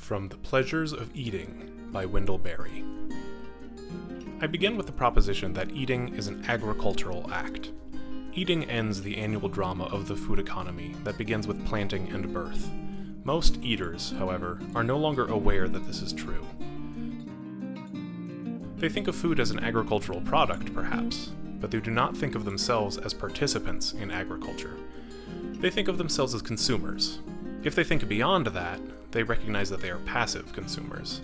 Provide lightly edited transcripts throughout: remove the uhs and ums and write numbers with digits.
From The Pleasures of Eating by Wendell. I begin with the proposition that eating is an agricultural act. Eating ends the annual drama of the food economy that begins with planting and birth. Most eaters, however, are no longer aware that this is true. They think of food as an agricultural product, perhaps, but they do not think of themselves as participants in agriculture. They think of themselves as consumers. If they think beyond that, they recognize that they are passive consumers.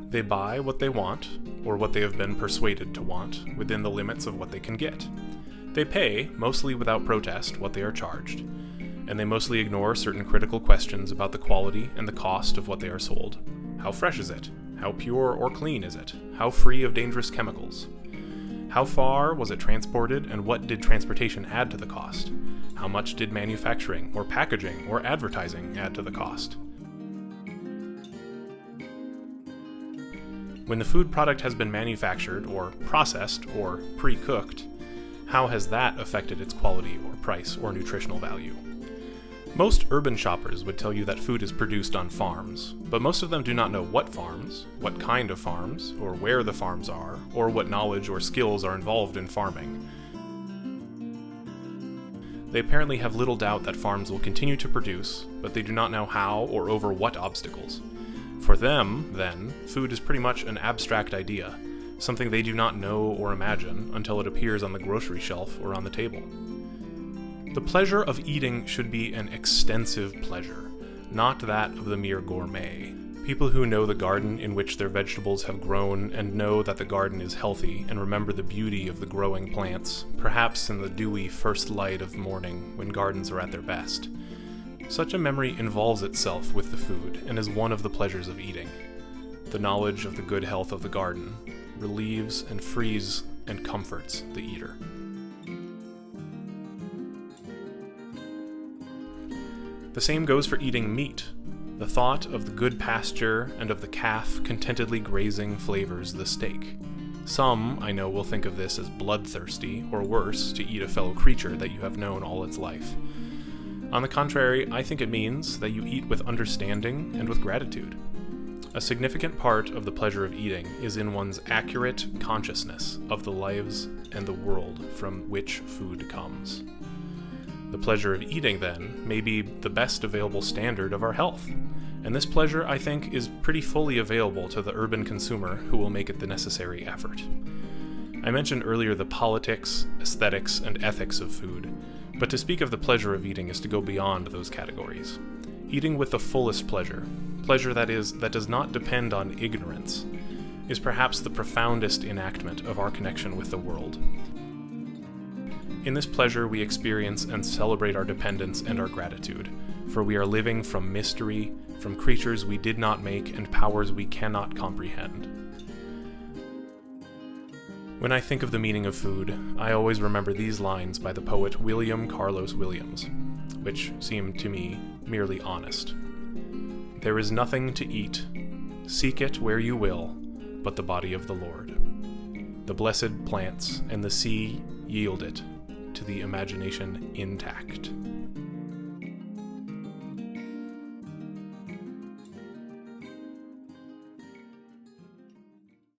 They buy what they want, or what they have been persuaded to want, within the limits of what they can get. They pay, mostly without protest, what they are charged, and they mostly ignore certain critical questions about the quality and the cost of what they are sold. How fresh is it? How pure or clean is it? How free of dangerous chemicals? How far was it transported, and what did transportation add to the cost? How much did manufacturing, or packaging, or advertising add to the cost? When the food product has been manufactured, or processed, or pre-cooked, how has that affected its quality, or price, or nutritional value? Most urban shoppers would tell you that food is produced on farms, but most of them do not know what farms, what kind of farms, or where the farms are, or what knowledge or skills are involved in farming. They apparently have little doubt that farms will continue to produce, but they do not know how or over what obstacles. For them, then, food is pretty much an abstract idea, something they do not know or imagine until it appears on the grocery shelf or on the table. The pleasure of eating should be an extensive pleasure, not that of the mere gourmet. People who know the garden in which their vegetables have grown and know that the garden is healthy and remember the beauty of the growing plants, perhaps in the dewy first light of morning when gardens are at their best. Such a memory involves itself with the food and is one of the pleasures of eating. The knowledge of the good health of the garden relieves and frees and comforts the eater. The same goes for eating meat. The thought of the good pasture and of the calf contentedly grazing flavors the steak. Some, I know, will think of this as bloodthirsty, or worse, to eat a fellow creature that you have known all its life. On the contrary, I think it means that you eat with understanding and with gratitude. A significant part of the pleasure of eating is in one's accurate consciousness of the lives and the world from which food comes. The pleasure of eating, then, may be the best available standard of our health, and this pleasure, I think, is pretty fully available to the urban consumer who will make it the necessary effort. I mentioned earlier the politics, aesthetics, and ethics of food, but to speak of the pleasure of eating is to go beyond those categories. Eating with the fullest pleasure that does not depend on ignorance, is perhaps the profoundest enactment of our connection with the world. In this pleasure we experience and celebrate our dependence and our gratitude, for we are living from mystery, from creatures we did not make and powers we cannot comprehend. When I think of the meaning of food, I always remember these lines by the poet William Carlos Williams, which seem to me merely honest. There is nothing to eat, seek it where you will, but the body of the Lord. The blessed plants and the sea yield it to the imagination intact.